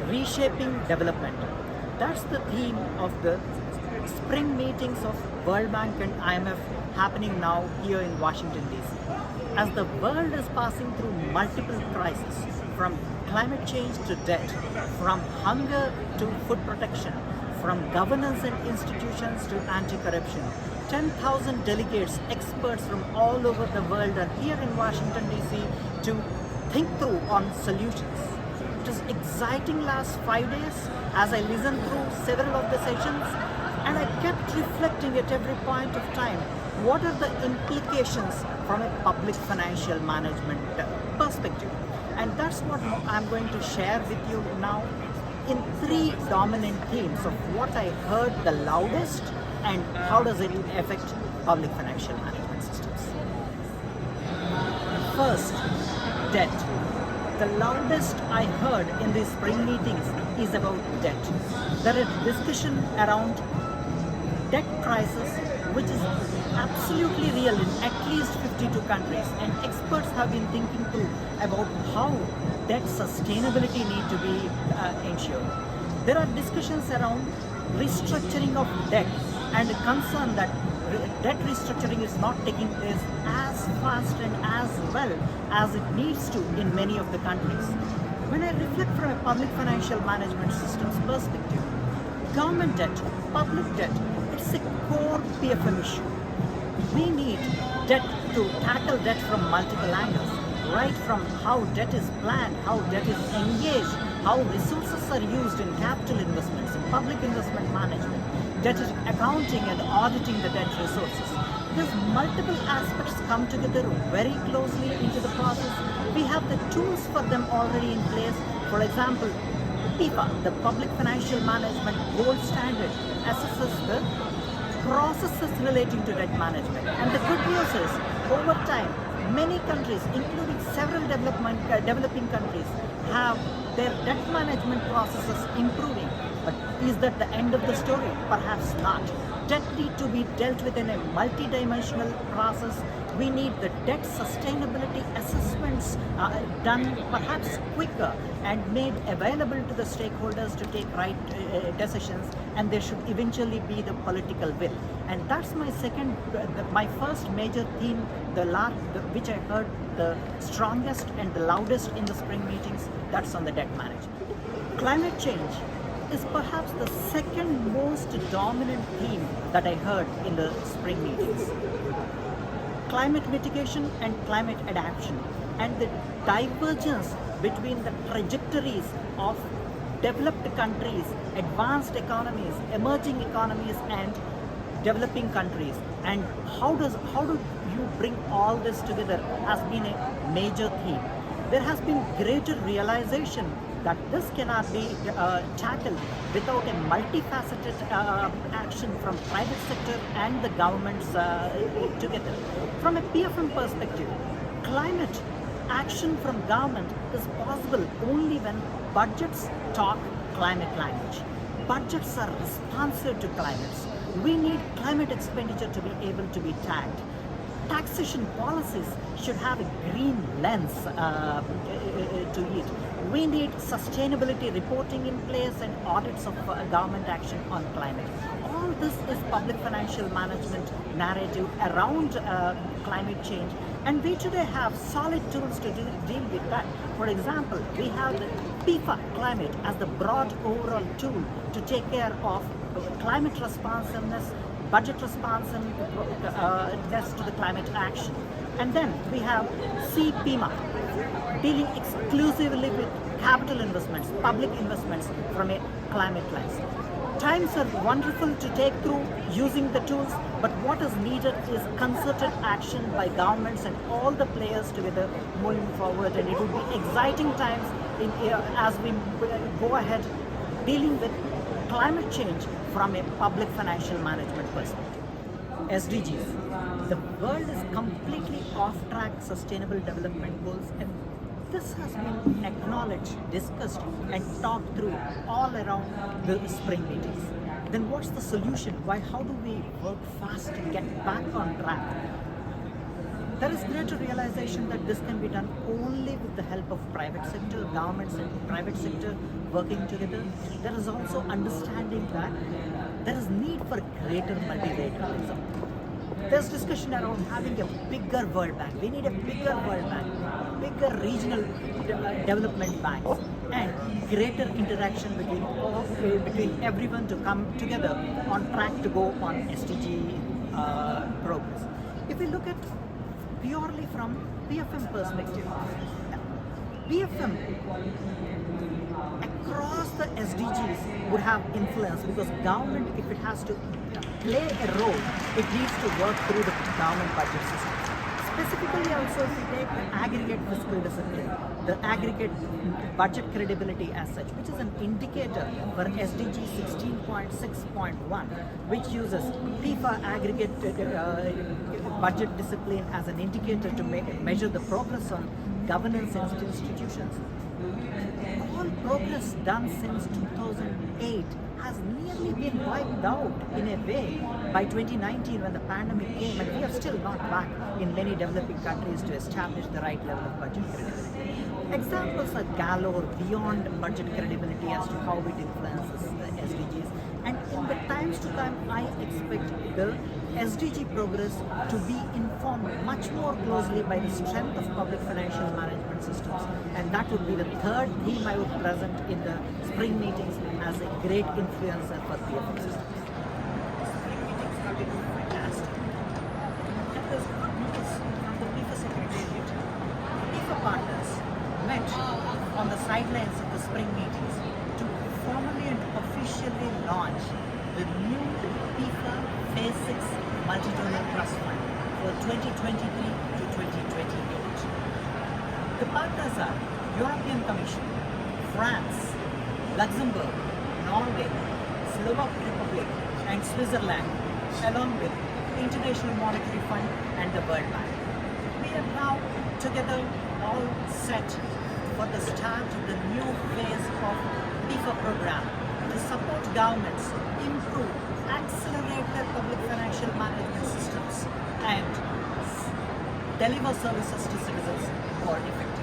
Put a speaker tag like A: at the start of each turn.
A: Reshaping Development. That's the theme of the spring meetings of World Bank and IMF happening now here in Washington DC. As the world is passing through multiple crises, from climate change to debt, from hunger to food protection, from governance and institutions to anti-corruption, 10,000 delegates, experts from all over the world are here in Washington DC to think through on solutions. It was exciting last 5 days as I listened through several of the sessions, and I kept reflecting at every point of time, what are the implications from a public financial management perspective? And that's what I'm going to share with you now in 3 dominant themes of what I heard the loudest and how does it affect public financial management systems. First, debt. The loudest I heard in these spring meetings is about debt. There is discussion around debt crisis, which is absolutely real in at least 52 countries, and experts have been thinking through about how debt sustainability need to be ensured. There are discussions around restructuring of debt and concern that debt restructuring is not taking place as fast and as well as it needs to in many of the countries. When I reflect from a public financial management systems perspective, government debt, public debt, it's a core PFM issue. We need debt to tackle debt from multiple angles, right from how debt is planned, how debt is engaged, how resources are used in capital investments, in public investment management, debt accounting and auditing the debt resources. These multiple aspects come together very closely into the process. We have the tools for them already in place. For example, PFM, the Public Financial Management Gold Standard, assesses the processes relating to debt management. And the good news is, over time, many countries, including several developing countries, have their debt management processes improving. But is that the end of the story? Perhaps not. Debt need to be dealt with in a multidimensional process. We need the debt sustainability assessments done perhaps quicker and made available to the stakeholders to take right decisions, and there should eventually be the political will. And that's my my first major theme, which I heard the strongest and the loudest in the spring meetings, that's on the debt management. Climate change is perhaps the second most dominant theme that I heard in the spring meetings. Climate mitigation and climate adaptation, and the divergence between the trajectories of developed countries, advanced economies, emerging economies, and developing countries, and how do you bring all this together has been a major theme. There has been greater realization that this cannot be tackled without a multifaceted action from private sector and the governments together. From a PFM perspective, climate action from government is possible only when budgets talk climate language. Budgets are responsive to climates. We need climate expenditure to be able to be tagged. Taxation policies should have a green lens to it. We need sustainability reporting in place and audits of government action on climate. All this is public financial management narrative around climate change, and we today have solid tools to deal with that. For example, we have the PFA climate as the broad overall tool to take care of climate responsiveness, budget responsiveness to the climate action. And then we have CPMA, dealing exclusively with capital investments, public investments from a climate lens. Times are wonderful to take through using the tools, but what is needed is concerted action by governments and all the players together moving forward, and it would be exciting times as we go ahead dealing with climate change from a public financial management perspective. SDGs. The world is completely off track sustainable development goals, and this has been acknowledged, discussed, and talked through all around the spring meetings. Then what's the solution? How do we work fast to get back on track? There is greater realization that this can be done only with the help of private sector, governments and private sector working together. There is also understanding that there is need for greater multilateralism. There's discussion around having a bigger World Bank. We need a bigger World Bank, bigger regional development banks, and greater interaction between everyone to come together on track to go on SDG progress. If we look at purely from PFM perspective, PFM across the SDGs would have influence because government, if it has to play a role, it needs to work through the government budget system. Specifically also, if we take the aggregate fiscal discipline, the aggregate budget credibility as such, which is an indicator for SDG 16.6.1, which uses PFA aggregate budget discipline as an indicator to measure the progress on governance institutions. All progress done since 2008 has nearly been wiped out in a way by 2019 when the pandemic came, and we are still not back in many developing countries to establish the right level of budget credibility. Examples are galore beyond budget credibility as to how it influences the SDGs, and in the times to come I expect the SDG progress to be informed much more closely by the strength of public financial management systems, and that would be the third theme I would present in the spring meetings as a great influencer for PFM systems. Spring meetings have been fantastic. And there's good news from the PFA Secretariat. PFA partners met on the sidelines of the spring meetings to formally and officially launch the new PFA Phase 6 Multi-Donor Trust Fund for 2023 to 2028. The partners are European Commission, France, Luxembourg, Norway, Slovak Republic, and Switzerland, along with International Monetary Fund and the World Bank. We are now together all set for the start of the new phase of PFA program to support governments, improve, accelerate their public financial management systems, and deliver services to citizens more effectively.